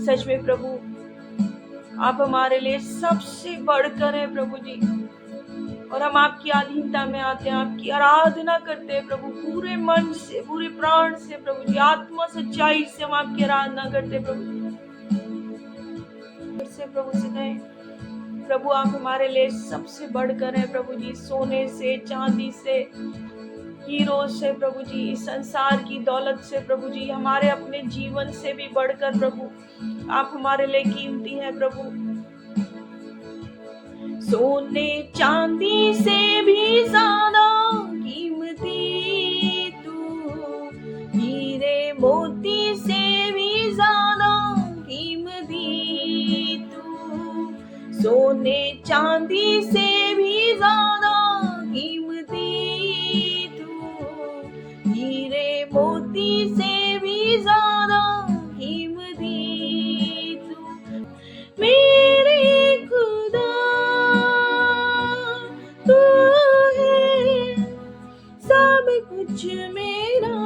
सच में प्रभु, आप हमारे लिए सबसे बढ़कर हैं प्रभु जी, और हम आपकी अधीनता में आते हैं, आपकी आराधना करते हैं प्रभु, पूरे मन से, पूरे प्राण से प्रभु जी, आत्मा सच्चाई से हम आपकी आराधना करते हैं प्रभु जी। से प्रभु से कहें, प्रभु आप हमारे लिए सबसे बढ़कर हैं प्रभु जी, सोने से, चांदी से, हीरो से प्रभु जी, इस संसार की दौलत से प्रभु जी, हमारे अपने जीवन से भी बढ़कर प्रभु आप हमारे लिए कीमती हैं प्रभु। सोने चांदी से भी ज्यादा कीमती तू, हीरे मोती से भी ज्यादा कीमती तू, सोने चांदी से भी ज्यादा कीमती तू, हीरे मोती से भी ज्यादा कीमती तू, मेरे खुदा तू है सब कुछ मेरा,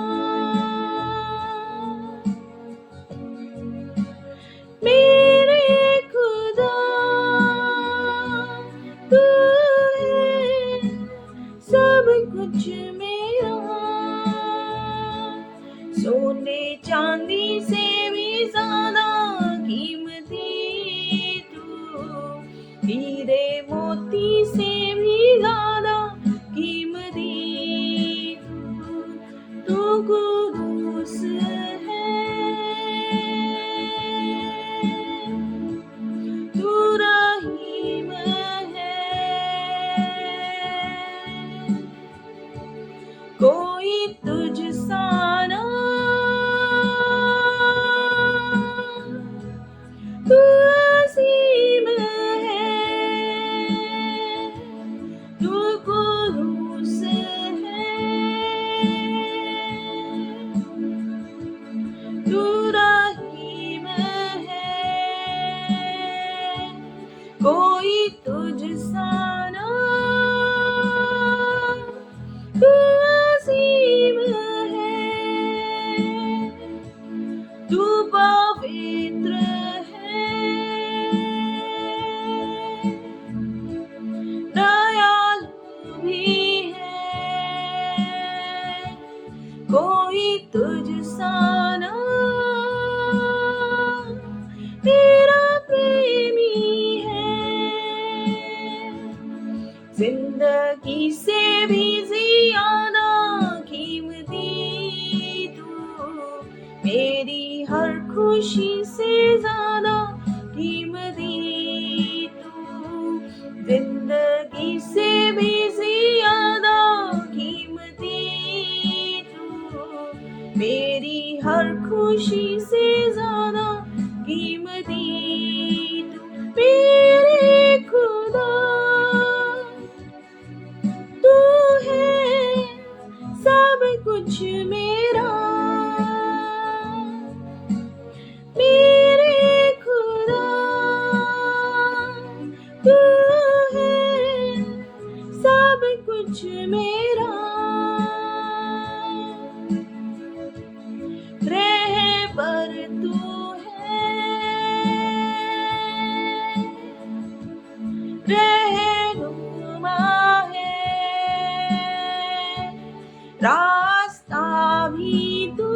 मेरे खुदा तू है सब कुछ मेरा, सोने चांदी से भी ज्यादा कीमती तू, हीरे मोती से भी ज्यादा कीमती तू कुदूस है, तू रहीम है, कोई तुझ सा ना, तू असीम है, तू कुदूस है, तू रहीम है, कोई तुझ सा ना, तू असीम है, तू पवित्र है, दयालु भी है, कोई तुझ सा ना, तेरा प्रेमी है, जिंदगी से भी ज्यादा कीमती तू, मेरी हर खुशी से ज्यादा कीमती तू, जिंदगी से भी ज्यादा कीमती तू, मेरी हर खुशी से ज्यादा कीमती तू, मेरे खुदा तू है सब कुछ मेरा, मेरे खुदा तू है सब कुछ मेरा, रहबर तू है, रहनुमा है, रास्ता भी तू,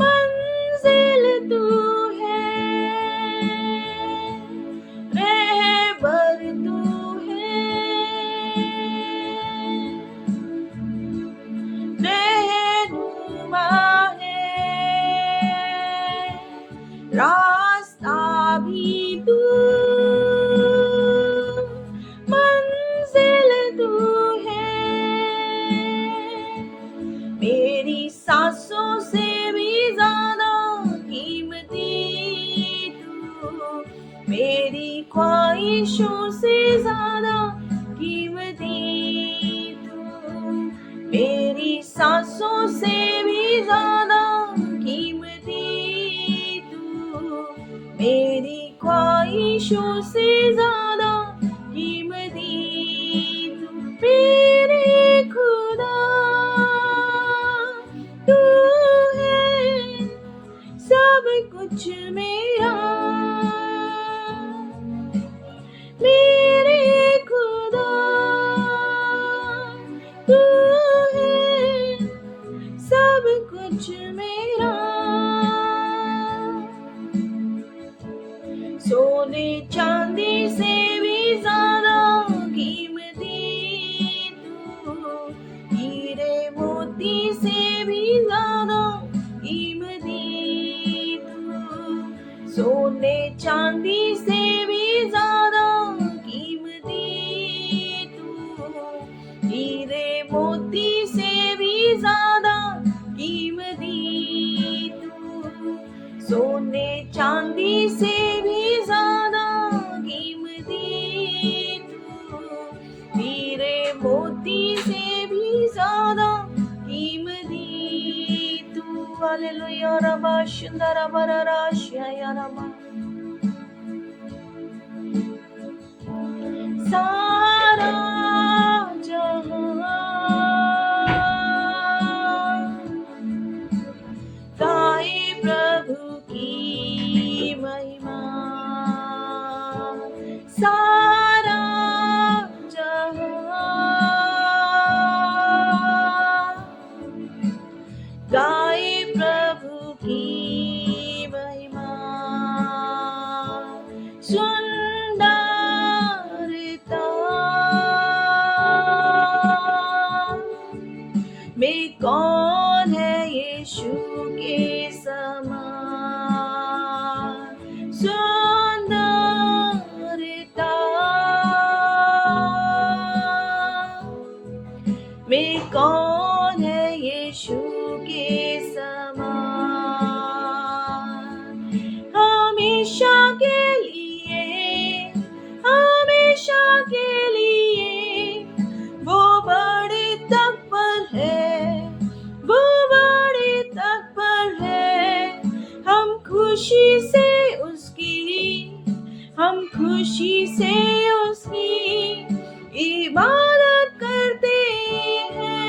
मंजिल तू है, रहबर तू है, रहनुमा है, रास्ता भी तू, मंजिल तू है, मेरी सांसों से भी ज्यादा कीमती तू, मेरी ख्वाहिशों से ज्यादा कीमती तू, मेरी सांसों से भी ज्यादा कीमती तू, मेरी ख्वाहिशों से ज्यादा कीमती तू, मेरे खुदा तू है कुछ मेरा, मेरे खुदा तू है सब कुछ मेरा। सोने चांदी से भी ज्यादा कीमती तू, हीरे मोती से भी ज्यादा कीमती तू, सोने चांदी से भी ज्यादा कीमती तू, हीरे मोती से भी ज्यादा कीमती तू, सोने चांदी से भी ज्यादा कीमती तू, हीरे मोती से भी ज्यादा कीमती तू। हालेलुया रबा शुंदर बरराशिया रबा। सारा जहां गाए प्रभु की महिमा, सारा जहां गाए प्रभु की महिमा। सुंदरता में कौन है यीशु के समान, सुंदरता में कौन है यीशु के समान। हमेशा के लिए, हमेशा के लिए वो बड़े तत्पर है, वो बड़े तत्पर है। हम खुशी से उसकी, हम खुशी से उसकी इबादत करते हैं।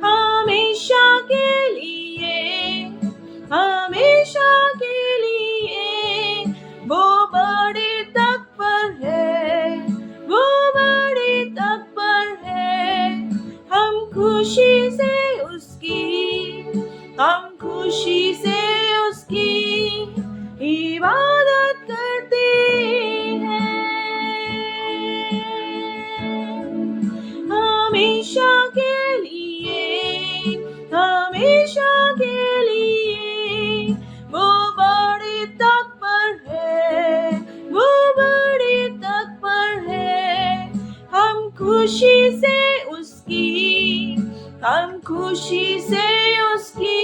हमेशा के लिए, हमेशा के लिए वो बड़े तत्पर है, वो बड़े तत्पर है। हम खुशी से उसकी, हम खुशी से उसकी इबादत करते हैं। हमेशा के लिए, हमेशा के लिए वो बड़े तत्पर है, वो बड़े तत्पर है। हम खुशी से उसकी, हम खुशी से उसकी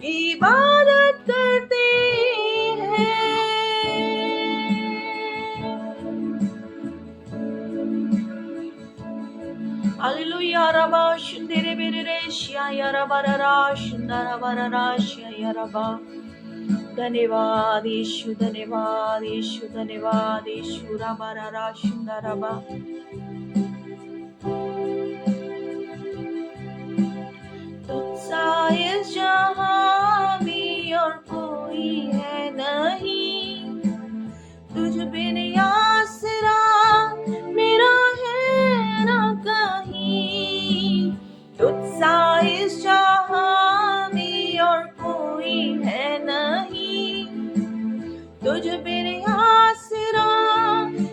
इबादत करते हैं। हालेलुया रबा शुंदरे बेरेशिया या रबा ररा शुंदरा बरराशिया या रबा। धन्यवाद यीशु, धन्यवाद यीशु, धन्यवाद यीशु रबा ररा शुंदरा बा। तुझसा इस जहां में और कोई है नहीं, तुझ बिन आसरा मेरा है ना कहीं। तुझसा इस जहां में और कोई है नहीं, तुझ बिन आसरा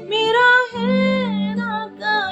मेरा है ना कहीं।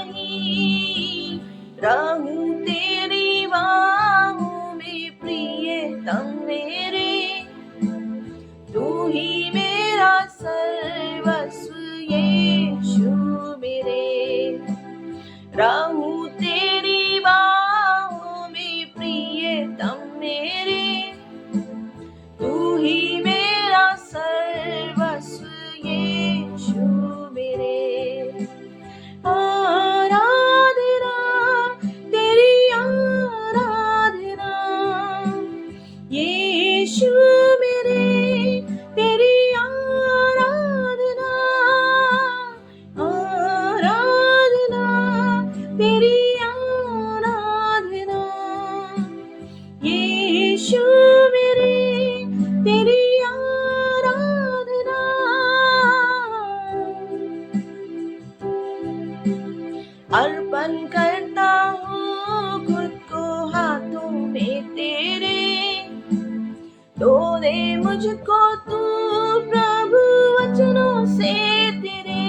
में तेरे, धो दे मुझको तू प्रभु वचनों से तेरे,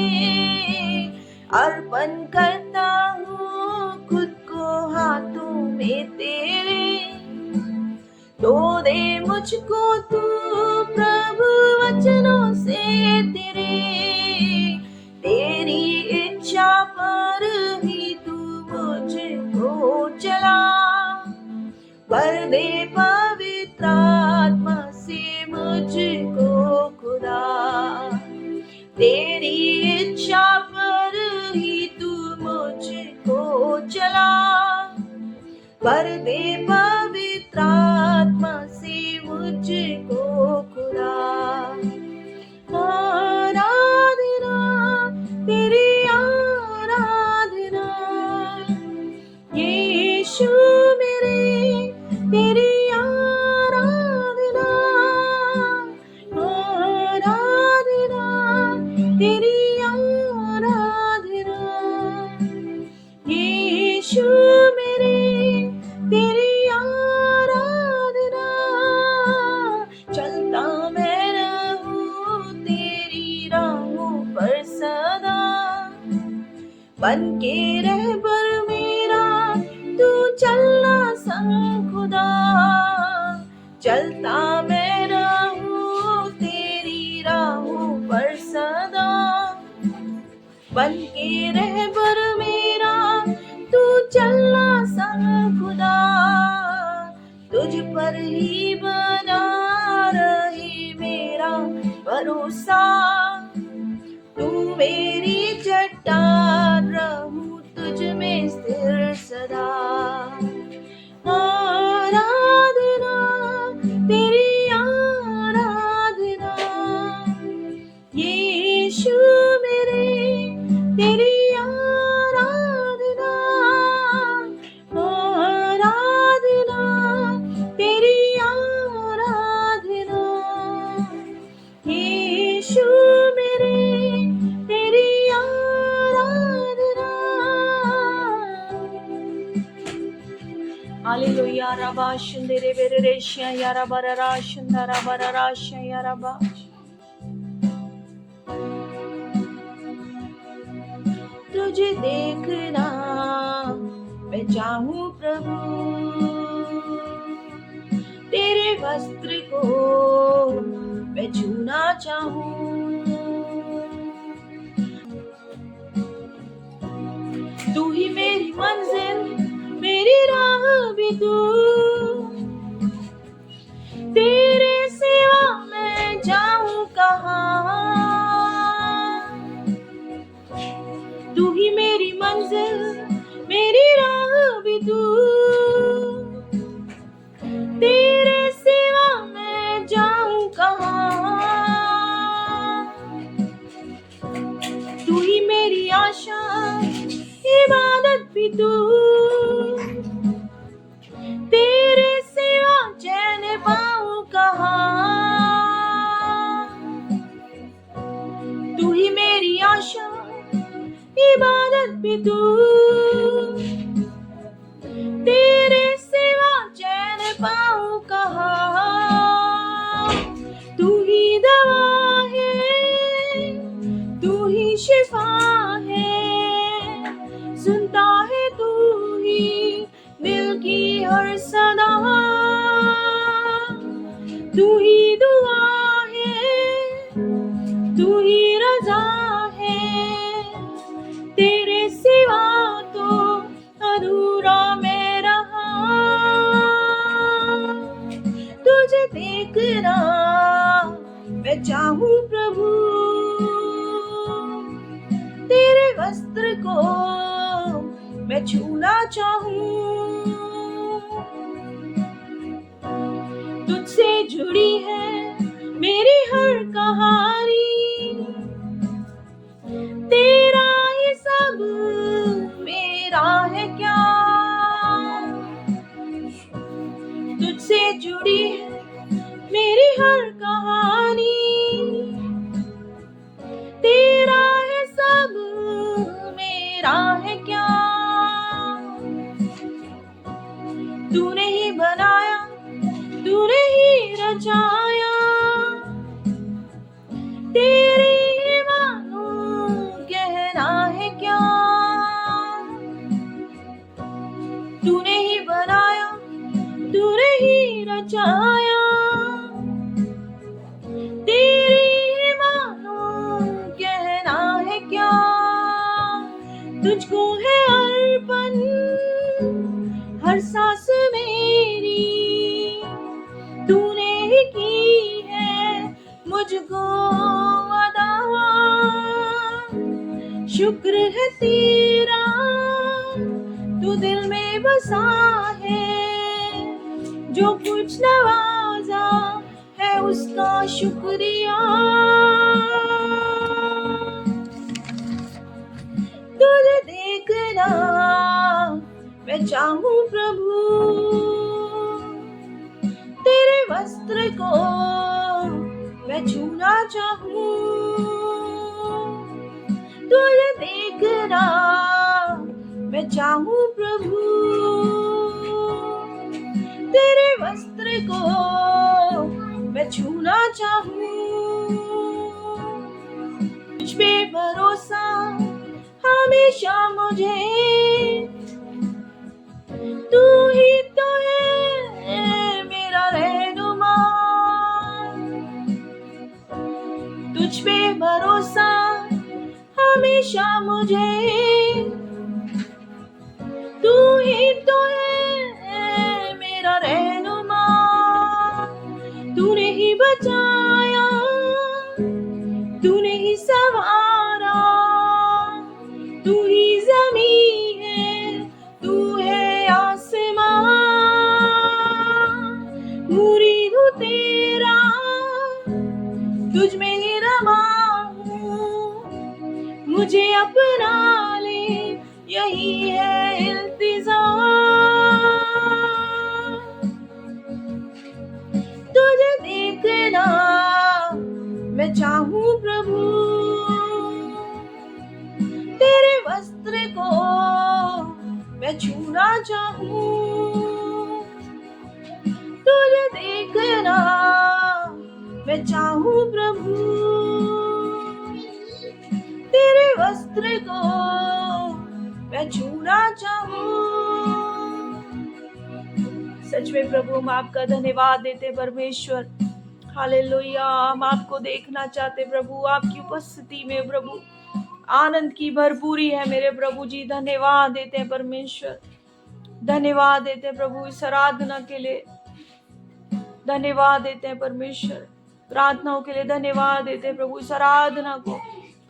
अर्पण करता हूँ खुद को हाथों में तेरे, धो दे मुझको तू प्रभु वचनों से तेरे, तेरी इच्छा पर ही तू मुझको चला, भर दे पवित्र आत्मा से मुझको खुदा, तेरी इच्छा पर ही तू मुझको चला, भर दे पवित्र आत्मा से मुझको खुदा। आराधना तेरी आराधना, यीशु मेरे तेरी आराधना, आराधना तेरी आराधना, यीशु मेरे तेरी आराधना, चलता मैं रहूं तेरी राहों पर सदा, बन के रहबर मेरा तू चलना संग खुदा, चलता मैं रहूं तेरी राहों पर सदा, बन के रहबर मेरा तू चलना संग खुदा, तुझ पर ही बना रही मेरा भरोसा, तू मेरी चट्टान रहूं तुझ में स्थिर सदा। आराधना तेरी आराधना, यीशु मेरे तेरी आराधना, आराधना तेरी आराधना, यीशु मेरे तेरी आराधना। हालेलुया रबा शुंदरे बेरेशिया यारा बररा शुंदरा बररा शया रबा, तुझे देखना मैं चाहूं प्रभु, तेरे वस्त्र को मैं छूना चाहूं, तू ही मेरी मंजिल मेरी राह भी तू, तेरे सिवा मैं जाऊं कहाँ, तू ही मेरी मंजिल मेरी राह भी तू, तेरे सिवा मैं जाऊं कहाँ, तू ही मेरी आशा इबादत भी तू, तेरे सिवा चैन पाऊं कहाँ, तू ही मेरी आशा इबादत भी तू, तेरे सिवा चैन पाऊं कहाँ, तू ही दवा है तू ही शिफा है, सुनता है तू ही दिल की हर सदा, तू ही दुआ है तू ही रजा है, तेरे सिवा तो अधूरा मैं रहा, तुझे देखना मैं चाहूं प्रभु, तेरे वस्त्र को मैं छूना चाहूं, तुझसे जुड़ी है मेरी हर कहानी, तेरा ही सब मेरा है क्या, तुझसे जुड़ी है मेरी हर कहानी, तेरा है सब मेरा है क्या, तूने ही बना बचाया, तेरे ही मानूं कहना है क्या। तूने ही बनाया, तूने ही रचाया, तेरे ही मानूं कहना है क्या। तुझको है अर्पण हर सांस मेरी, तूने ही की है मुझको अदा। शुक्र है तेरा तू दिल में बसा है, जो कुछ नवाजा है उसका शुक्रिया। तुझे देखना मैं चाहूं प्रभु, तेरे वस्त्र को मैं छूना चाहूं। तुझे देखना मैं चाहूं प्रभु, तेरे वस्त्र को मैं छूना चाहूं। तुझ पे भरोसा हमेशा मुझे, तू ही तो है मेरा रहनुमा। तुझ पे भरोसा हमेशा मुझे, तू ही तो है मेरा रहनुमा। तूने ही बचाया, तूने ही संवारा, तू ही ज़मीं है, तू है आसमां। मुरीद हूँ तेरा, तुझ में ही रमा हूँ, मुझे अपना ले यही है इल्तिजा। तुझे देखना मैं चाहूं प्रभु, तेरे वस्त्र को मैं छूना चाहूं। तुझे देखना मैं चाहूं प्रभु, तेरे वस्त्र को मैं छूना चाहूं। सच में प्रभु हम आपका धन्यवाद देते परमेश्वर। हालेलुया, हम आपको देखना चाहते प्रभु, आपकी उपस्थिति में प्रभु आनंद की भरपूरी है मेरे प्रभु जी। धन्यवाद देते हैं परमेश्वर, धन्यवाद देते हैं प्रभु इस आराधना के लिए, धन्यवाद देते हैं परमेश्वर प्रार्थनाओं के लिए, धन्यवाद देते हैं प्रभु इस आराधना को।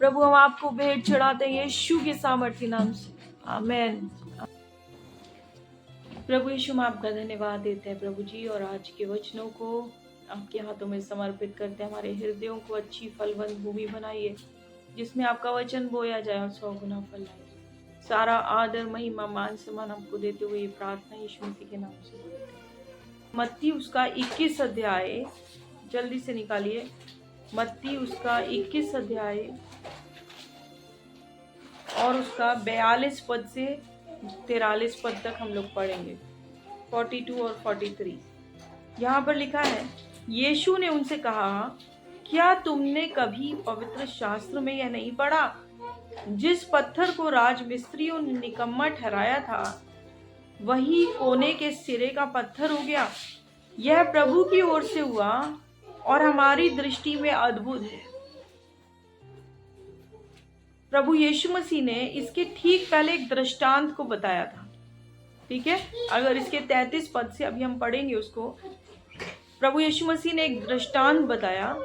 प्रभु हम आपको भेंट चढ़ाते हैं यीशु के सामर्थी नाम से, आमीन। प्रभु यीशु हम आपका धन्यवाद देते हैं प्रभु जी, और आज के वचनों को आपके हाथों में समर्पित करते हैं। हमारे हृदयों को अच्छी फलवंत भूमि बनाइए, जिसमें आपका वचन बोया जाए और 100 गुना फल लाए। सारा आदर महिमा मान सम्मान आपको देते हुए ये प्रार्थना यीशु मसीह के नाम से करते हैं। मत्ती उसका 21 अध्याय, जल्दी से निकालिए, मत्ती उसका 21 अध्याय और उसका 42 पद से 43 पद तक हम लोग पढ़ेंगे, 42 और 43। यहाँ पर लिखा है, यीशु ने उनसे कहा, क्या तुमने कभी पवित्र शास्त्र में यह नहीं पढ़ा, जिस पत्थर को राजमिस्त्रियों ने निकम्मा ठहराया था वही कोने के सिरे का पत्थर हो गया। यह प्रभु की ओर से हुआ और हमारी दृष्टि में अद्भुत है। प्रभु यीशु मसीह ने इसके ठीक पहले एक दृष्टांत को बताया था, ठीक है। अगर इसके 33 पद से अभी हम पढ़ेंगे उसको, प्रभु यीशु मसीह ने एक दृष्टांत बताया,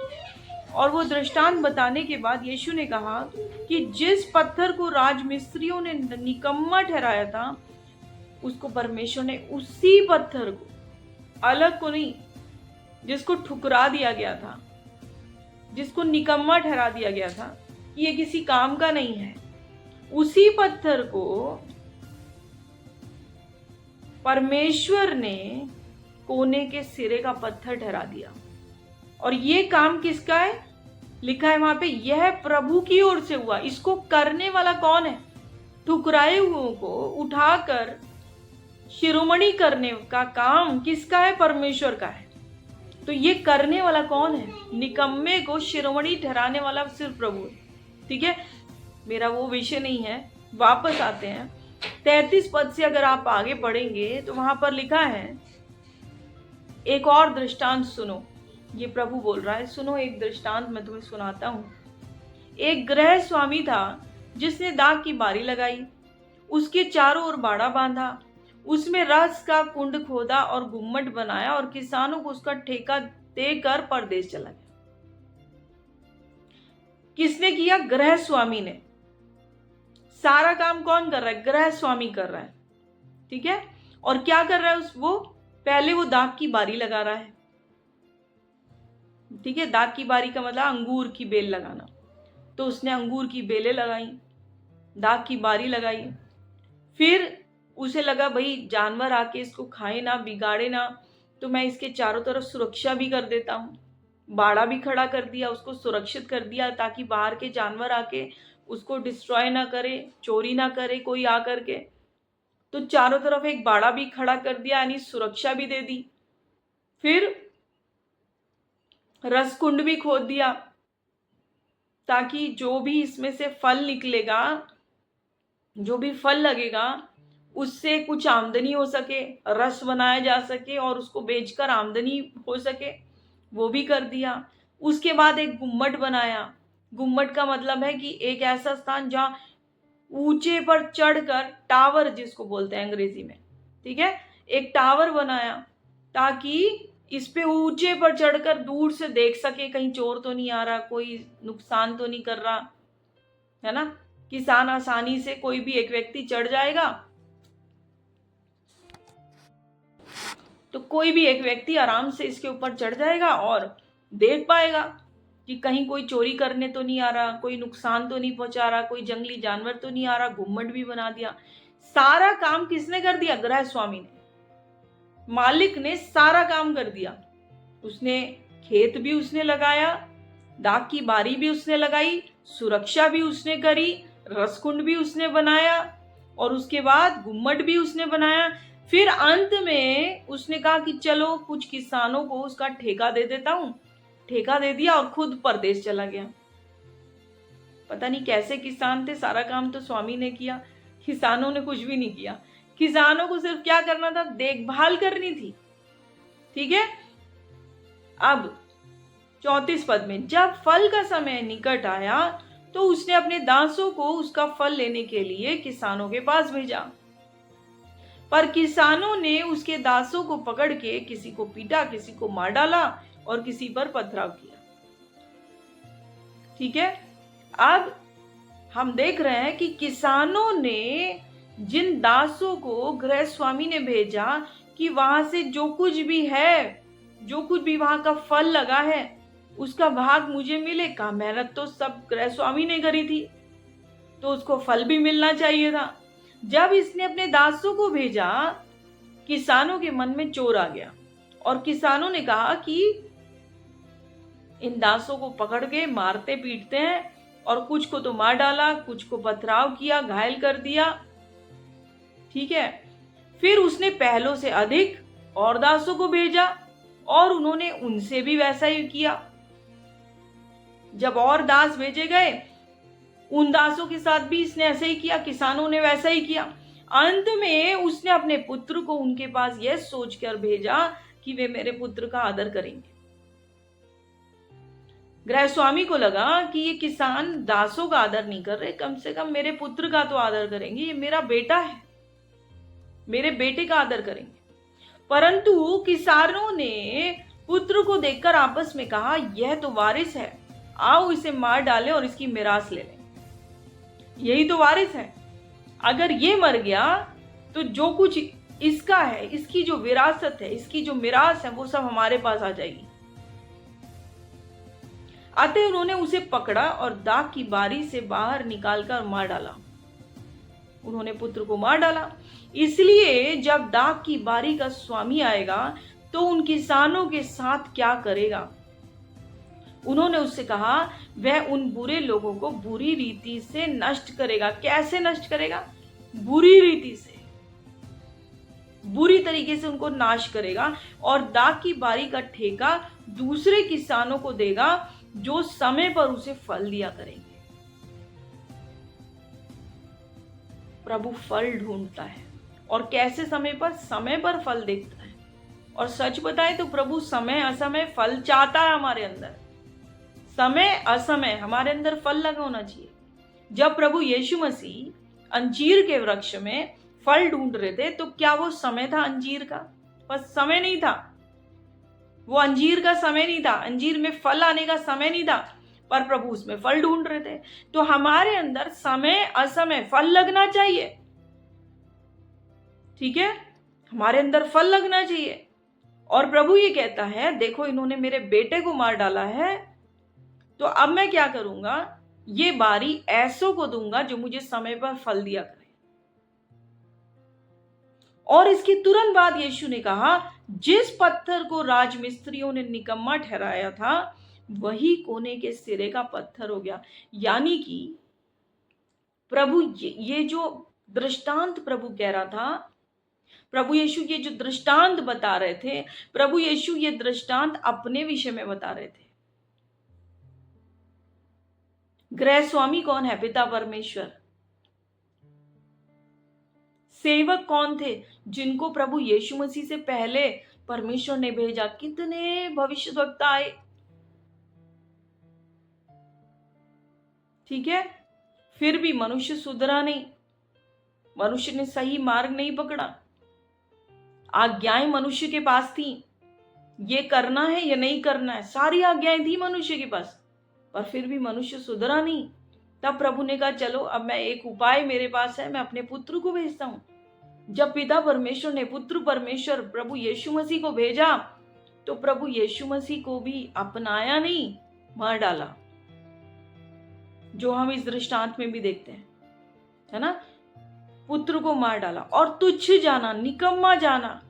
और वो दृष्टांत बताने के बाद यीशु ने कहा कि जिस पत्थर को राजमिस्त्रियों ने निकम्मा ठहराया था, उसको परमेश्वर ने उसी पत्थर को, अलग को नहीं, जिसको ठुकरा दिया गया था, जिसको निकम्मा ठहरा दिया गया था, ये किसी काम का नहीं है, उसी पत्थर को परमेश्वर ने कोने के सिरे का पत्थर ठहरा दिया। और ये काम किसका है? लिखा है वहां पे, यह प्रभु की ओर से हुआ। इसको करने वाला कौन है? ठुकराए हुओं को उठाकर शिरोमणि करने का काम किसका है? परमेश्वर का है। तो ये करने वाला कौन है? निकम्मे को शिरोमणि ठहराने वाला सिर्फ प्रभु है। ठीक है, मेरा वो विषय नहीं है, वापस आते हैं। 33 पद से अगर आप आगे पढ़ेंगे तो वहां पर लिखा है, एक और दृष्टांत सुनो। ये प्रभु बोल रहा है, सुनो एक दृष्टांत मैं तुम्हें सुनाता हूं। एक गृह स्वामी था जिसने दाख की बारी लगाई, उसके चारों ओर बाड़ा बांधा, उसमें रस का कुंड खोदा और गुम्मट बनाया और किसानों को उसका ठेका देकर परदेश चला गया। किसने किया? गृह स्वामी ने। सारा काम कौन कर रहा है? गृह स्वामी कर रहा है। ठीक है, और क्या कर रहा है वो? पहले वो दाख की बारी लगा रहा है। ठीक है, दाख की बारी का मतलब अंगूर की बेल लगाना। तो उसने अंगूर की बेलें लगाई, दाख की बारी लगाई। फिर उसे लगा भाई जानवर आके इसको खाए ना, बिगाड़े ना, तो मैं इसके चारों तरफ सुरक्षा भी कर देता हूँ। बाड़ा भी खड़ा कर दिया, उसको सुरक्षित कर दिया ताकि बाहर के जानवर आके उसको डिस्ट्रॉय ना करे, चोरी ना करे कोई आकर के। तो चारों तरफ एक बाड़ा भी खड़ा कर दिया, यानी सुरक्षा भी दे दी। फिर रस कुंड भी खोद दिया ताकि जो भी इसमें से फल निकलेगा, जो भी फल लगेगा, उससे कुछ आमदनी हो सके, रस बनाया जा सके और उसको बेचकर आमदनी हो सके, वो भी कर दिया। उसके बाद एक गुम्मट बनाया। गुम्मट का मतलब है कि एक ऐसा स्थान जहां ऊंचे पर चढ़कर, टावर जिसको बोलते हैं अंग्रेजी में, ठीक है, एक टावर बनाया ताकि इस पे ऊंचे पर चढ़कर दूर से देख सके कहीं चोर तो नहीं आ रहा, कोई नुकसान तो नहीं कर रहा, है ना। किसान आसानी से, कोई भी एक व्यक्ति चढ़ जाएगा तो कोई भी एक व्यक्ति आराम से इसके ऊपर चढ़ जाएगा और देख पाएगा कि कहीं कोई चोरी करने तो नहीं आ रहा, कोई नुकसान तो नहीं पहुंचा रहा, कोई जंगली जानवर तो नहीं आ रहा। गुम्मट भी बना दिया। सारा काम किसने कर दिया? गृह स्वामी ने, मालिक ने सारा काम कर दिया। उसने खेत भी उसने लगाया, दाख की बारी भी उसने लगाई, सुरक्षा भी उसने करी, रसकुंड भी उसने बनाया और उसके बाद गुम्मट भी उसने बनाया। फिर अंत में उसने कहा कि चलो कुछ किसानों को उसका ठेका दे देता हूं। ठेका दे दिया और खुद परदेश चला गया। पता नहीं कैसे किसान थे, सारा काम तो स्वामी ने किया, किसानों ने कुछ भी नहीं किया। किसानों को सिर्फ क्या करना था? देखभाल करनी थी। ठीक है, अब 34 पद में, जब फल का समय निकट आया तो उसने अपने दासों को उसका फल लेने के लिए किसानों के पास भेजा, पर किसानों ने उसके दासों को पकड़ के किसी को पीटा, किसी को मार डाला और किसी पर पथराव किया। ठीक है, अब हम देख रहे हैं कि किसानों ने जिन दासों को गृह स्वामी ने भेजा कि वहां से जो कुछ भी है, जो कुछ भी वहां का फल लगा है उसका भाग मुझे मिले। का मेहनत तो सब गृह स्वामी ने करी थी, तो उसको फल भी मिलना चाहिए था। जब इसने अपने दासों को भेजा, किसानों के मन में चोर आ गया और किसानों ने कहा कि इन दासों को पकड़ के मारते पीटते हैं, और कुछ को तो मार डाला, कुछ को पथराव किया, घायल कर दिया। ठीक है, फिर उसने पहलों से अधिक और दासों को भेजा और उन्होंने उनसे भी वैसा ही किया। जब और दास भेजे गए, उन दासों के साथ भी इसने ऐसे ही किया, किसानों ने वैसा ही किया। अंत में उसने अपने पुत्र को उनके पास यह सोचकर भेजा कि वे मेरे पुत्र का आदर करेंगे। गृह स्वामी को लगा कि ये किसान दासों का आदर नहीं कर रहे, कम से कम मेरे पुत्र का तो आदर करेंगे, ये मेरा बेटा है, मेरे बेटे का आदर करेंगे। परंतु किसानों ने पुत्र को देखकर आपस में कहा, यह तो वारिस है, आओ इसे मार डालें और इसकी मिरास ले लें। यही तो वारिस है, अगर ये मर गया तो जो कुछ इसका है, इसकी जो विरासत है, इसकी जो मिरास है, वो सब हमारे पास आ जाएगी। अतः उन्होंने उसे पकड़ा और दाख की बारी से बाहर निकालकर मार डाला। उन्होंने पुत्र को मार डाला। इसलिए जब दाख की बारी का स्वामी आएगा तो उन किसानों के साथ क्या करेगा? उन्होंने उससे कहा, वह उन बुरे लोगों को बुरी रीति से नष्ट करेगा। कैसे नष्ट करेगा? बुरी रीति से। बुरी तरीके से उनको नाश करेगा और दाख की बारी का ठेका दूसरे किसानों को देगा जो समय पर उसे फल दिया करेंगे। प्रभु फल ढूंढता है और कैसे समय पर फल देखता है। और सच बताए तो प्रभु समय असमय फल चाहता है हमारे अंदर। समय असमय हमारे अंदर फल लगा होना चाहिए। जब प्रभु यीशु मसीह अंजीर के वृक्ष में फल ढूंढ रहे थे तो क्या वो समय था अंजीर का? बस समय नहीं था, वो अंजीर का समय नहीं था, अंजीर में फल आने का समय नहीं था, पर प्रभु उसमें फल ढूंढ रहे थे। तो हमारे अंदर समय असमय फल लगना चाहिए, ठीक है, हमारे अंदर फल लगना चाहिए। और प्रभु ये कहता है, देखो इन्होंने मेरे बेटे को मार डाला है, तो अब मैं क्या करूंगा, ये बारी ऐसों को दूंगा जो मुझे समय पर फल दिया करे। और इसके तुरंत बाद यीशु ने कहा, जिस पत्थर को राजमिस्त्रियों ने निकम्मा ठहराया था वही कोने के सिरे का पत्थर हो गया। यानी कि प्रभु ये जो दृष्टांत प्रभु कह रहा था, प्रभु यीशु ये जो दृष्टांत बता रहे थे, प्रभु यीशु ये दृष्टांत अपने विषय में बता रहे थे। गृह स्वामी कौन है? पिता परमेश्वर। सेवक कौन थे? जिनको प्रभु यीशु मसीह से पहले परमेश्वर ने भेजा। कितने भविष्यद्वक्ता आए, ठीक है, फिर भी मनुष्य सुधरा नहीं, मनुष्य ने सही मार्ग नहीं पकड़ा। आज्ञाएं मनुष्य के पास थी, ये करना है ये नहीं करना है, सारी आज्ञाएं थी मनुष्य के पास, पर फिर भी मनुष्य सुधरा नहीं। तब प्रभु ने कहा, चलो अब मैं एक उपाय मेरे पास है, मैं अपने पुत्र को भेजता हूं। जब पिता परमेश्वर ने पुत्र परमेश्वर प्रभु यीशु मसीह को भेजा तो प्रभु यीशु मसीह को भी अपनाया नहीं, मार डाला, जो हम इस दृष्टांत में भी देखते हैं, है ना। पुत्र को मार डाला और तुच्छ जाना, निकम्मा जाना।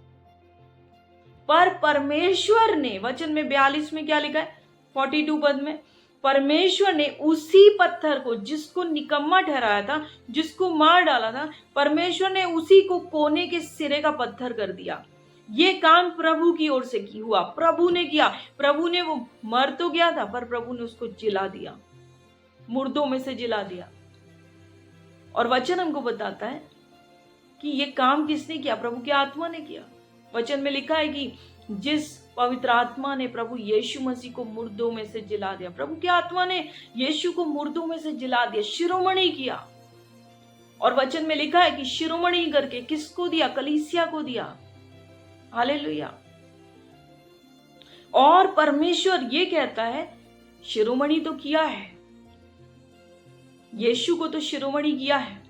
पर परमेश्वर ने, वचन में 42 में क्या लिखा है, 42 पद में, परमेश्वर ने उसी पत्थर को जिसको निकम्मा ठहराया था, जिसको मार डाला था, परमेश्वर ने उसी को कोने के सिरे का पत्थर कर दिया। ये काम प्रभु की ओर से हुआ, प्रभु ने किया। प्रभु ने, वो मर तो गया था पर प्रभु ने उसको जिला दिया, मुर्दों में से जिला दिया। और वचन हमको बताता है कि ये काम किसने किया? प्रभु की आत्मा ने किया। वचन में लिखा है कि जिस पवित्र आत्मा ने प्रभु यीशु मसीह को मुर्दों में से जिला दिया, प्रभु की आत्मा ने यीशु को मुर्दों में से जिला दिया, शिरोमणि किया। और वचन में लिखा है कि शिरोमणि करके किसको दिया? कलीसिया को दिया। हालेलुया। और परमेश्वर ये कहता है, शिरोमणि तो किया है, यीशु को तो शिरोमणि किया है,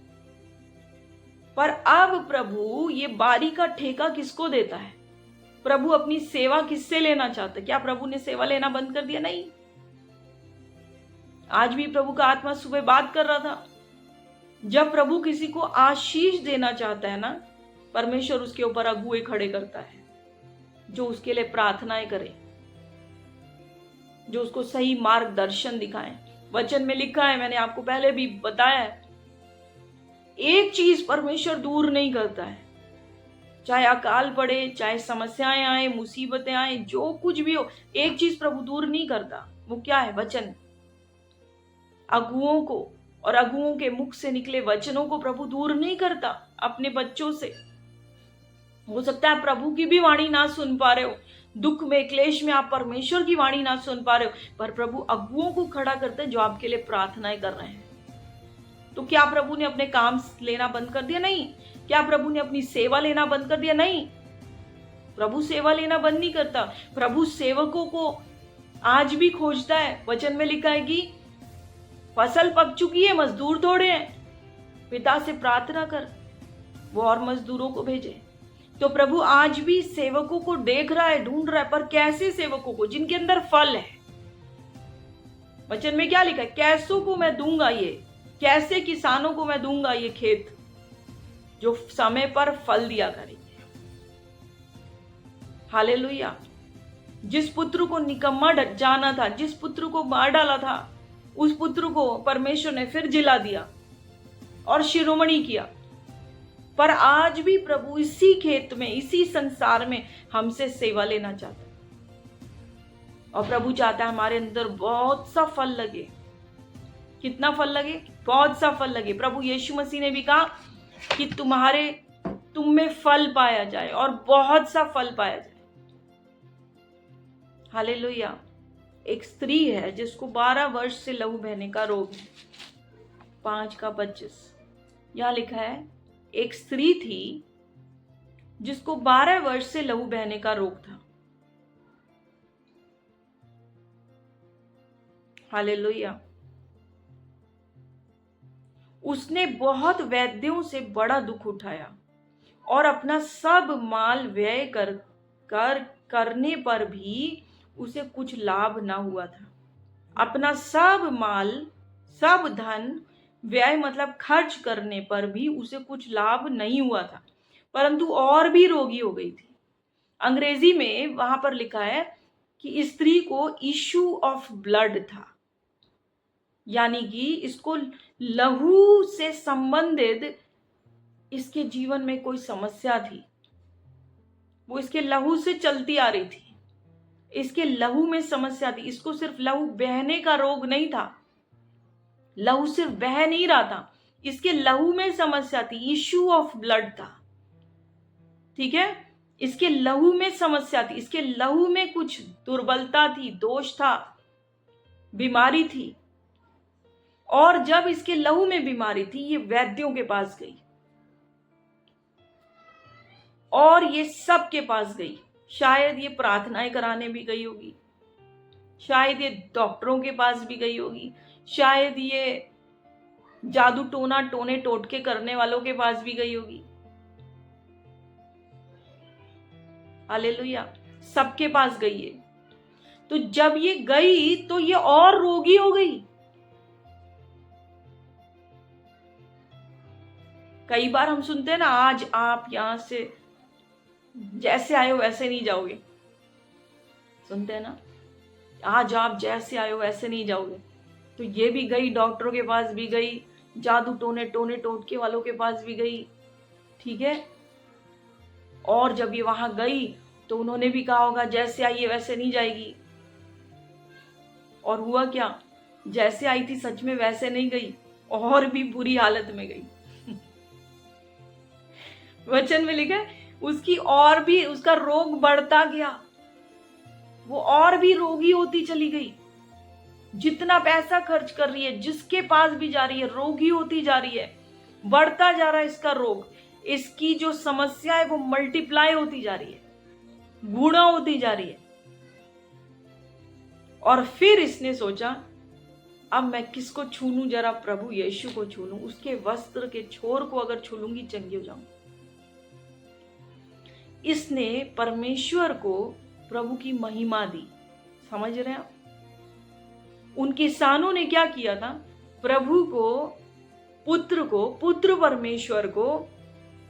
पर अब प्रभु ये बारी का ठेका किसको देता है? प्रभु अपनी सेवा किससे लेना चाहता है? क्या प्रभु ने सेवा लेना बंद कर दिया? नहीं। आज भी प्रभु का आत्मा सुबह बात कर रहा था, जब प्रभु किसी को आशीष देना चाहता है ना, परमेश्वर उसके ऊपर अगुए खड़े करता है, जो उसके लिए प्रार्थनाएं करे, जो उसको सही मार्गदर्शन दिखाएं। वचन में लिखा है, मैंने आपको पहले भी बताया है, एक चीज परमेश्वर दूर नहीं करता है, चाहे अकाल पड़े, चाहे समस्याएं आए, मुसीबतें आए, जो कुछ भी हो, एक चीज प्रभु दूर नहीं करता। वो क्या है? वचन। अगुओं को और अगुओं के मुख से निकले वचनों को प्रभु दूर नहीं करता अपने बच्चों से। हो सकता है प्रभु की भी वाणी ना सुन पा रहे हो, दुख में, क्लेश में आप परमेश्वर की वाणी ना सुन पा रहे हो, पर प्रभु अगुओं को खड़ा करते हैं जो आपके लिए प्रार्थनाएं कर रहे हैं। तो क्या प्रभु ने अपने काम लेना बंद कर दिया? नहीं। क्या प्रभु ने अपनी सेवा लेना बंद कर दिया? नहीं। प्रभु सेवा लेना बंद नहीं करता। प्रभु सेवकों को आज भी खोजता है। वचन में लिखा है कि फसल पक चुकी है, मजदूर थोड़े हैं, पिता से प्रार्थना कर वो और मजदूरों को भेजे। तो प्रभु आज भी सेवकों को देख रहा है, ढूंढ रहा है, पर कैसे सेवकों को? जिनके अंदर फल है। वचन में क्या लिखा है? कैसों को मैं दूंगा, ये कैसे किसानों को मैं दूंगा ये खेत, जो समय पर फल दिया करेंगे। हालेलुया। जिस पुत्र को निकम्मा जाना था, जिस पुत्र को मार डाला था, उस पुत्र को परमेश्वर ने फिर जिला दिया और शिरोमणि किया। पर आज भी प्रभु इसी खेत में, इसी संसार में हमसे सेवा लेना चाहता है। और प्रभु चाहता है हमारे अंदर बहुत सा फल लगे। कितना फल लगे? बहुत सा फल लगे। प्रभु यीशु मसीह ने भी कहा कि तुम में फल पाया जाए और बहुत सा फल पाया जाए। हालेलुया। एक स्त्री है जिसको 12 वर्ष से लहू बहने का रोग है। 5:25 यहां लिखा है, एक स्त्री थी जिसको 12 वर्ष से लहू बहने का रोग था। हालेलुया। उसने बहुत वैद्यों से बड़ा दुख उठाया और अपना सब माल व्यय करने पर भी उसे कुछ लाभ ना हुआ था। अपना सब माल, सब धन व्यय मतलब खर्च करने पर भी उसे कुछ लाभ नहीं हुआ था, परंतु और भी रोगी हो गई थी। अंग्रेजी में वहां पर लिखा है कि स्त्री को इशू ऑफ ब्लड था, यानी कि इसको लहू से संबंधित इसके जीवन में कोई समस्या थी। वो इसके लहू से चलती आ रही थी, इसके लहू में समस्या थी। इसको सिर्फ लहू बहने का रोग नहीं था, लहू सिर्फ बह नहीं रहा था, इसके लहू में समस्या थी, इशू ऑफ ब्लड था। ठीक है, इसके लहू में समस्या थी, इसके लहू में कुछ दुर्बलता थी, दोष था, बीमारी थी। और जब इसके लहू में बीमारी थी, ये वैद्यों के पास गई और ये सब के पास गई। शायद ये प्रार्थनाएं कराने भी गई होगी, शायद ये डॉक्टरों के पास भी गई होगी, शायद ये जादू टोना टोने टोटके करने वालों के पास भी गई होगी। हालेलुया। सबके पास गई है। तो जब ये गई तो ये और रोगी हो गई। कई बार हम सुनते हैं ना, आज आप यहां से जैसे आए हो वैसे नहीं जाओगे। सुनते हैं ना, आज आप जैसे आए हो वैसे नहीं जाओगे। तो ये भी गई, डॉक्टरों के पास भी गई, जादू टोने टोटके वालों के पास भी गई। ठीक है, और जब ये वहां गई तो उन्होंने भी कहा होगा जैसे आई है वैसे नहीं जाएगी। और हुआ क्या? जैसे आई थी सच में वैसे नहीं गई, और भी बुरी हालत में गई। वचन में लिखा है उसकी और भी, उसका रोग बढ़ता गया, वो और भी रोगी होती चली गई। जितना पैसा खर्च कर रही है, जिसके पास भी जा रही है, रोगी होती जा रही है, बढ़ता जा रहा है इसका रोग। इसकी जो समस्या है वो मल्टीप्लाई होती जा रही है, गुणा होती जा रही है। और फिर इसने सोचा अब मैं किसको छू लूं, जरा प्रभु यीशु को छू लूं, उसके वस्त्र के छोर को अगर छू लूंगी चंगी हो जाऊं। इसने परमेश्वर को, प्रभु की महिमा दी। समझ रहे हैं आप? उन किसानों ने क्या किया था? प्रभु को, पुत्र परमेश्वर को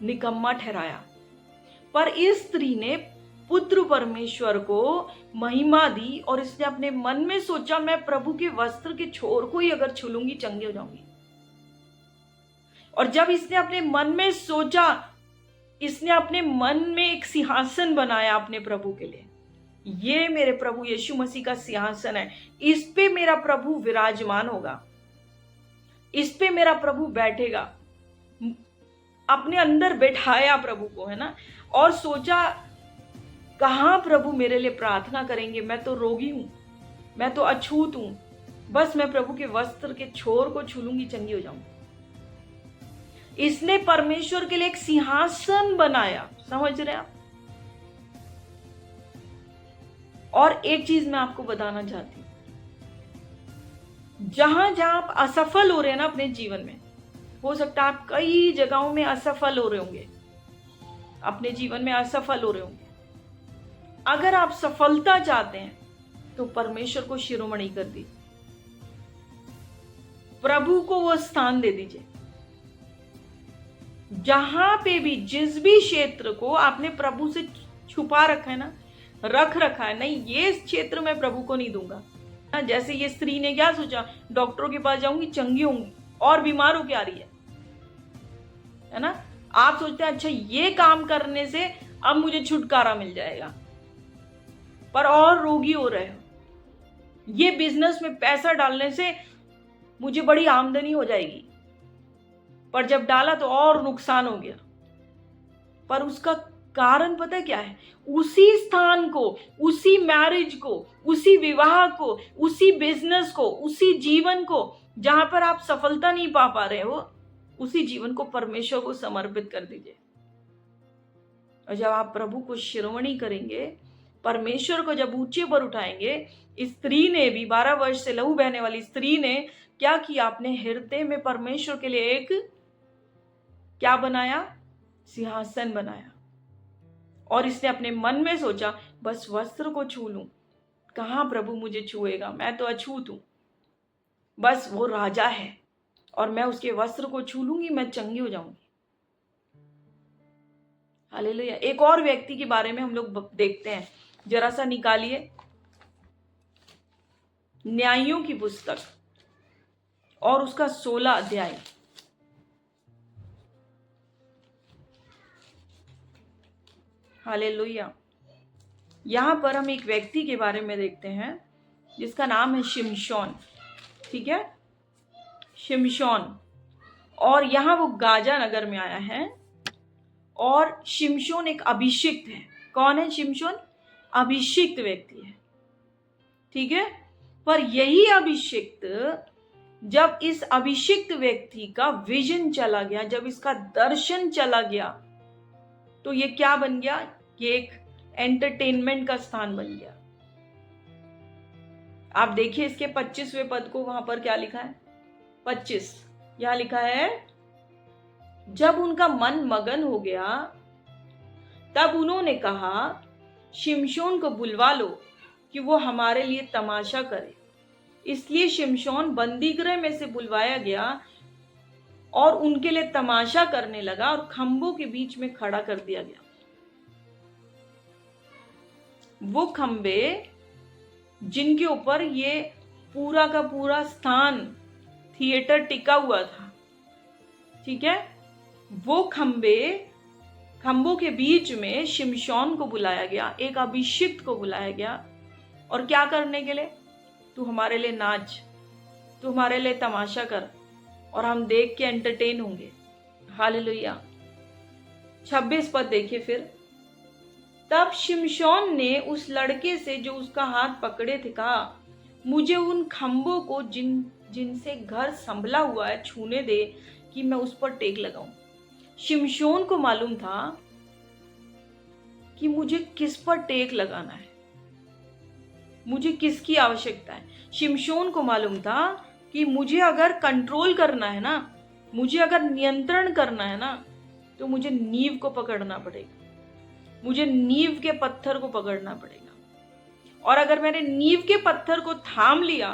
निकम्मा ठहराया, पर इस स्त्री ने पुत्र परमेश्वर को महिमा दी और इसने अपने मन में सोचा मैं प्रभु के वस्त्र के छोर को ही अगर छू लूंगी चंगी हो जाऊंगी। और जब इसने अपने मन में सोचा, इसने अपने मन में एक सिंहासन बनाया अपने प्रभु के लिए। ये मेरे प्रभु यीशु मसीह का सिंहासन है, इस पे मेरा प्रभु विराजमान होगा, इस पे मेरा प्रभु बैठेगा। अपने अंदर बैठाया प्रभु को, है ना। और सोचा कहां प्रभु मेरे लिए प्रार्थना करेंगे, मैं तो रोगी हूं, मैं तो अछूत हूं, बस मैं प्रभु के वस्त्र के छोर को छू लूंगी चंगी हो जाऊंगी। इसने परमेश्वर के लिए एक सिंहासन बनाया। समझ रहे हैं आप? और एक चीज मैं आपको बताना चाहती हूं, जहां जहां आप असफल हो रहे हैं ना अपने जीवन में, हो सकता है आप कई जगहों में असफल हो रहे होंगे, अपने जीवन में असफल हो रहे होंगे। अगर आप सफलता चाहते हैं तो परमेश्वर को शिरोमणि कर दीजिए, प्रभु को वो स्थान दे दीजिए। जहां पे भी, जिस भी क्षेत्र को आपने प्रभु से छुपा रखा है ना, रख रखा है, नहीं ये क्षेत्र मैं प्रभु को नहीं दूंगा। जैसे ये स्त्री ने क्या सोचा, डॉक्टरों के पास जाऊंगी चंगी होंगी, और बीमार होके आ रही है ना। आप सोचते हैं अच्छा ये काम करने से अब मुझे छुटकारा मिल जाएगा, पर और रोगी हो रहे हो। ये बिजनेस में पैसा डालने से मुझे बड़ी आमदनी हो जाएगी, पर जब डाला तो और नुकसान हो गया। पर उसका कारण पता है क्या है? उसी स्थान को, उसी मैरिज को, उसी विवाह को, उसी बिजनेस को, उसी जीवन को जहां पर आप सफलता नहीं पा रहे हो, उसी जीवन को परमेश्वर को समर्पित कर दीजिए। और जब आप प्रभु को शिरोमणि करेंगे, परमेश्वर को जब ऊंचे पर उठाएंगे, स्त्री ने भी 12 वर्ष से लहू बहने वाली स्त्री ने क्या किया? अपने हृदय में परमेश्वर के लिए एक क्या बनाया? सिंहासन बनाया। और इसने अपने मन में सोचा बस वस्त्र को छू लूं, कहां प्रभु मुझे छुएगा, मैं तो अछूत हूं। बस वो राजा है और मैं उसके वस्त्र को छू लूंगी, मैं चंगी हो जाऊंगी। हालेलुया। एक और व्यक्ति के बारे में हम लोग देखते हैं, जरा सा निकालिए न्यायों की पुस्तक और उसका 16 अध्याय। हालेलुया। यहां पर हम एक व्यक्ति के बारे में देखते हैं जिसका नाम है शिमशोन। ठीक है, शिमशोन। और यहां वो गाजा नगर में आया है। और शिमशोन एक अभिषिक्त है। कौन है शिमशोन? अभिषिक्त व्यक्ति है। ठीक है, पर यही अभिषिक्त, जब इस अभिषिक्त व्यक्ति का विजन चला गया, जब इसका दर्शन चला गया, तो ये क्या बन गया? ये एक एंटरटेनमेंट का स्थान बन गया। आप देखिए इसके 25वें पद को, वहां पर क्या लिखा है? 25 यहां लिखा है, जब उनका मन मगन हो गया तब उन्होंने कहा शिमशोन को बुलवा लो कि वो हमारे लिए तमाशा करे। इसलिए शिमशोन बंदीगृह में से बुलवाया गया और उनके लिए तमाशा करने लगा और खंभों के बीच में खड़ा कर दिया गया। वो खंबे जिनके ऊपर ये पूरा का पूरा स्थान थिएटर टिका हुआ था, ठीक है, वो खंभों के बीच में शिमशोन को बुलाया गया, एक अभिषिक्त को बुलाया गया। और क्या करने के लिए? तू हमारे लिए नाच, तू हमारे लिए तमाशा कर और हम देख के एंटरटेन होंगे। हालेलुया। 26 पद देखिए फिर। तब शिमशोन ने उस लड़के से जो उसका हाथ पकड़े थे कहा, मुझे उन खंभों को जिनसे घर संभला हुआ है छूने दे कि मैं उस पर टेक लगाऊं। शिमशोन को मालूम था कि मुझे किस पर टेक लगाना है, मुझे किसकी आवश्यकता है। शिमशोन को मालूम था कि मुझे अगर कंट्रोल करना है ना, मुझे अगर नियंत्रण करना है ना, तो मुझे नींव को पकड़ना पड़ेगा, मुझे नींव के पत्थर को पकड़ना पड़ेगा। और अगर मैंने नींव के पत्थर को थाम लिया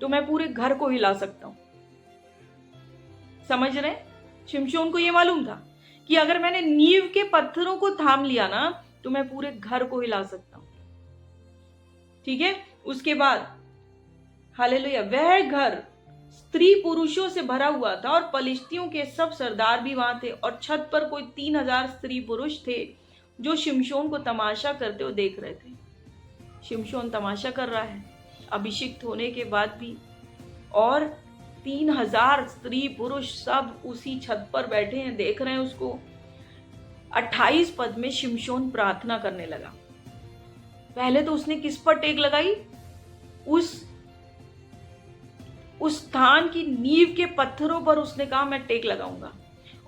तो मैं पूरे घर को हिला सकता हूं। समझ रहे? शिमशोन को यह मालूम था कि अगर मैंने नींव के पत्थरों को थाम लिया ना तो मैं पूरे घर को हिला सकता हूं। ठीक है, उसके बाद हालेलुया, वह घर स्त्री पुरुषों से भरा हुआ था और पलिश्तियों के सब सरदार भी वहां थे। और छत पर कोई 3000 स्त्री पुरुष थे जो शिमशोन को तमाशा करते हुए देख रहे थे। शिमशोन तमाशा कर रहा है अभिषिक्त होने के बाद भी, और 3000 स्त्री पुरुष सब उसी छत पर बैठे हैं, देख रहे हैं उसको। 28 पद में शिमशोन प्रार्थना करने लगा। पहले तो उसने किस पर टेक लगाई? उस स्थान की नींव के पत्थरों पर उसने कहा मैं टेक लगाऊंगा,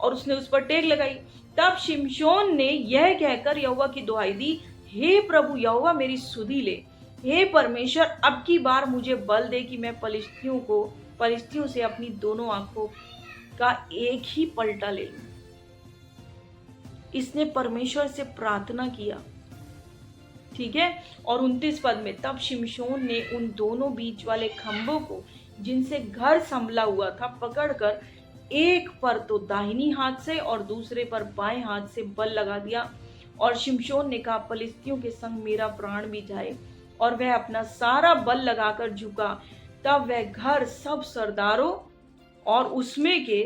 और उसने उस पर टेक लगाई। तब शिमशोन ने यह कहकर यहोवा की दुहाई दी, हे प्रभु यहोवा मेरी सुधि ले, हे परमेश्वर अब की बार मुझे बल दे कि मैं पलिश्तियों से अपनी दोनों आंखों का एक ही पलटा ले लूं। इसने परमेश्वर से प्रार्थना किया। ठीक है, और 29 पद में, तब शिमशोन ने उन दोनों बीच वाले खंभों को जिनसे घर संभला हुआ था पकड़कर एक पर तो दाहिनी हाथ से और दूसरे पर बाएं हाथ से बल लगा दिया। और शिमशोन ने कहा, पलिश्तियों के संग मेरा प्राण भी जाए। और वह अपना सारा बल लगाकर झुका। तब वह घर सब सरदारों और उसमें के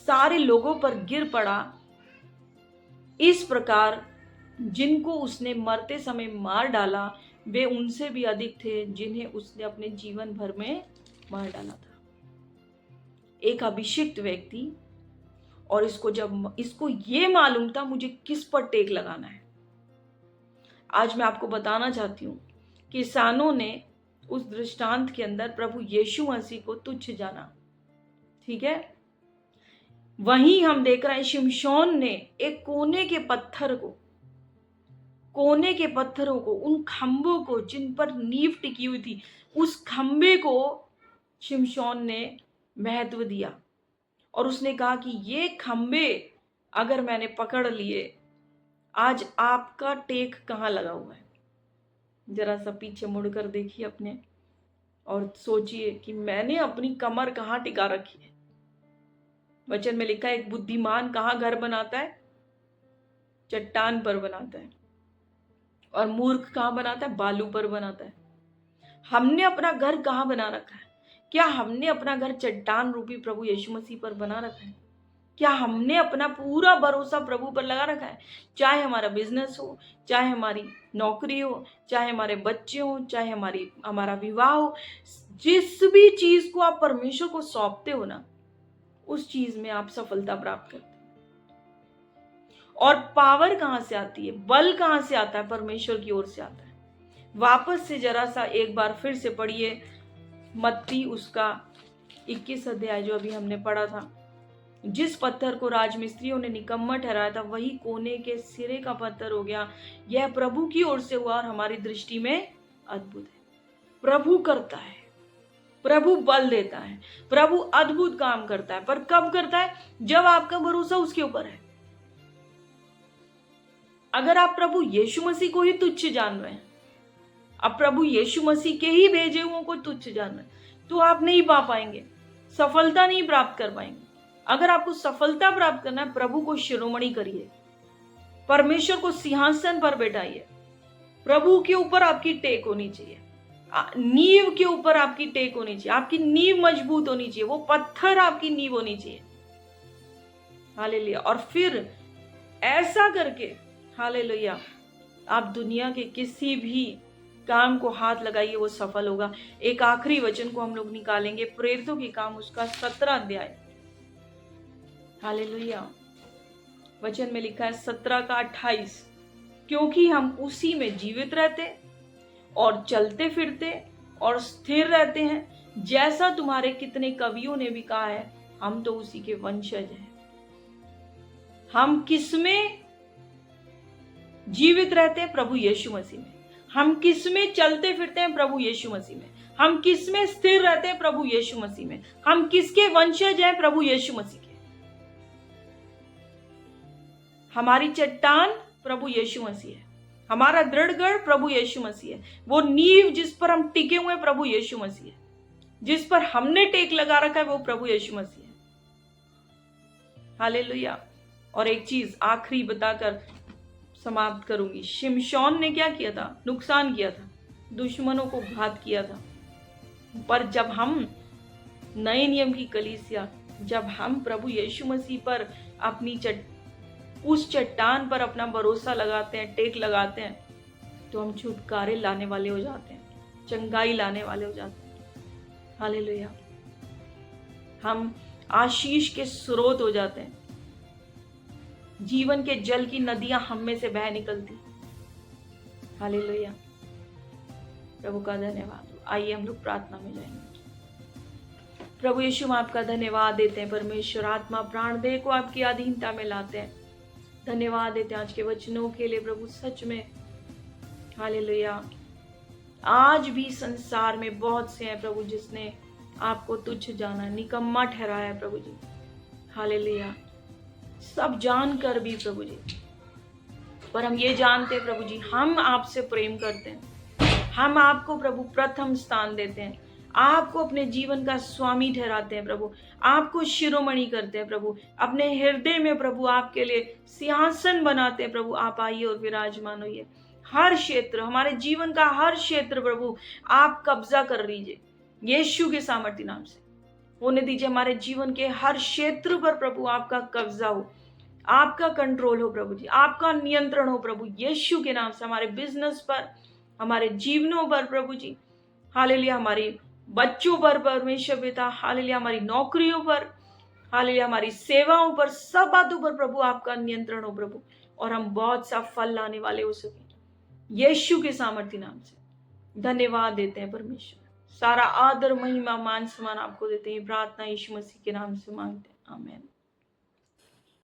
सारे लोगों पर गिर पड़ा। इस प्रकार जिनको उसने मरते समय मार डाला वे उनसे भी अधिक थे जिन्हें उसने अपने जीवन भर में मार डाला था। एक अभिषिक्त व्यक्ति, और इसको ये मालूम था मुझे किस पर टेक लगाना है। आज मैं आपको बताना चाहती हूँ, किसानों ने उस दृष्टांत के अंदर प्रभु यीशु मसीह को तुच्छ जाना, ठीक है। वहीं हम देख रहे हैं शिमशोन ने एक कोने के पत्थरों को, उन खंभों को जिन पर नींव टिकी हुई थी, उस खंभे को शिमशोन ने महत्व दिया और उसने कहा कि ये खंभे अगर मैंने पकड़ लिए, आज आपका टेक कहाँ लगा हुआ है। जरा सा पीछे मुड़कर देखिए अपने और सोचिए कि मैंने अपनी कमर कहाँ टिका रखी है। वचन में लिखा है एक बुद्धिमान कहाँ घर बनाता है? चट्टान पर बनाता है। और मूर्ख कहाँ बनाता है? बालू पर बनाता है। हमने अपना घर कहाँ बना रखा है? क्या हमने अपना घर चट्टान रूपी प्रभु यीशु मसीह पर बना रखा है? क्या हमने अपना पूरा भरोसा प्रभु पर लगा रखा है? चाहे हमारा बिजनेस हो, चाहे हमारी नौकरी हो, चाहे हमारे बच्चे हो, चाहे हमारा विवाह हो, जिस भी चीज को आप परमेश्वर को सौंपते हो ना, उस चीज में आप सफलता प्राप्त करते हो। और पावर कहां से आती है? बल कहां से आता है? परमेश्वर की ओर से आता है। वापस से जरा सा एक बार फिर से पढ़िए मत्ती उसका 21 अध्याय जो अभी हमने पढ़ा था। जिस पत्थर को राजमिस्त्रियों ने निकम्मा ठहराया था वही कोने के सिरे का पत्थर हो गया। यह प्रभु की ओर से हुआ और हमारी दृष्टि में अद्भुत है। प्रभु करता है, प्रभु बल देता है, प्रभु अद्भुत काम करता है। पर कब करता है? जब आपका भरोसा उसके ऊपर है। अगर आप प्रभु यीशु मसीह को ही तुच्छ जान रहे हैं, आप प्रभु यीशु मसीह के ही भेजे हुओं को तुच्छ जान रहे हैं, तो आप नहीं पा पाएंगे, सफलता नहीं प्राप्त कर पाएंगे। अगर आपको सफलता प्राप्त करना है, प्रभु को शिरोमणि करिए, परमेश्वर को सिंहासन पर बैठाइए। प्रभु के ऊपर आपकी टेक होनी चाहिए, नींव के ऊपर आपकी टेक होनी चाहिए, आपकी नींव मजबूत होनी चाहिए, वो पत्थर आपकी नींव होनी चाहिए। हालेलुया। और फिर ऐसा करके हालेलुया आप दुनिया के किसी भी काम को हाथ लगाइए, वो सफल होगा। एक आखिरी वचन को हम लोग निकालेंगे, प्रेरितों के काम उसका 17 अध्याय। हालेलुया। वचन में लिखा है 17 का 28, क्योंकि हम उसी में जीवित रहते और चलते फिरते और स्थिर रहते हैं, जैसा तुम्हारे कितने कवियों ने भी कहा है, हम तो उसी के वंशज हैं। हम किसमें जीवित रहते हैं? प्रभु यीशु मसीह में। हम किसमें चलते फिरते हैं? प्रभु यीशु मसीह में। हम किसमें स्थिर रहते हैं? प्रभु यीशु मसीह में। हम किसके वंशज हैं? प्रभु यीशु मसीह के। हमारी चट्टान प्रभु यीशु मसीह है, हमारा दृढ़ गढ़ प्रभु यीशु मसीह है, वो नींव जिस पर हम टिके हुए हैं प्रभु यीशु मसीह है, जिस पर हमने टेक लगा रखा है वो प्रभु यीशु मसीह है। हालेलुया। और एक चीज आखिरी बताकर समाप्त करूंगी। शिमशोन ने क्या किया था? नुकसान किया था, दुश्मनों को घात किया था। पर जब हम नए नियम की कलीसिया, जब हम प्रभु यीशु मसीह पर अपनी उस चट्टान पर अपना भरोसा लगाते हैं, टेक लगाते हैं, तो हम छुटकारे लाने वाले हो जाते हैं, चंगाई लाने वाले हो जाते हैं। हालेलुया। हम आशीष के स्रोत हो जाते हैं, जीवन के जल की नदियां हम में से बह निकलती। हालेलुया। प्रभु का धन्यवाद। आइए हम लोग प्रार्थना में जाएंगे। प्रभु यीशु हम आपका धन्यवाद देते हैं। परमेश्वर आत्मा प्राण देह को आपकी अधीनता में लाते हैं। धन्यवाद देते हैं आज के वचनों के लिए प्रभु। सच में हालेलुया, आज भी संसार में बहुत से हैं प्रभु जिसने आपको तुच्छ जाना, निकम्मा ठहराया है प्रभु जी। हालेलुया। सब जानकर भी प्रभु जी, पर हम ये जानते हैं प्रभु जी, हम आपसे प्रेम करते हैं, हम आपको प्रभु प्रथम स्थान देते हैं, आपको अपने जीवन का स्वामी ठहराते हैं प्रभु, आपको शिरोमणि करते हैं प्रभु, अपने हृदय में प्रभु आपके लिए सिंहासन बनाते हैं प्रभु। आप आइए और विराजमान होइए। हर क्षेत्र, हमारे जीवन का हर क्षेत्र प्रभु आप कब्जा कर लीजिए यीशु के सामर्थ्य नाम से। होने दीजिए। हमारे जीवन के हर क्षेत्र पर प्रभु आपका कब्जा हो, आपका कंट्रोल हो प्रभु जी, आपका नियंत्रण हो प्रभु यीशु के नाम से। हमारे बिजनेस पर, हमारे जीवनों पर प्रभु जी, हालेलुया, हमारे बच्चों पर परमेश्वर पिता, हालेलुया, हमारी नौकरियों पर, हालेलुया, हमारी सेवाओं पर, सब बातों पर प्रभु आपका नियंत्रण हो प्रभु, और हम बहुत सा फल लाने वाले हो सके यीशु के सामर्थ्य नाम से। धन्यवाद देते हैं परमेश्वर। सारा आदर महिमा मान सम्मान आपको देते हैं। प्रार्थना यीशु मसीह के नाम से मांगते हैं, आमीन।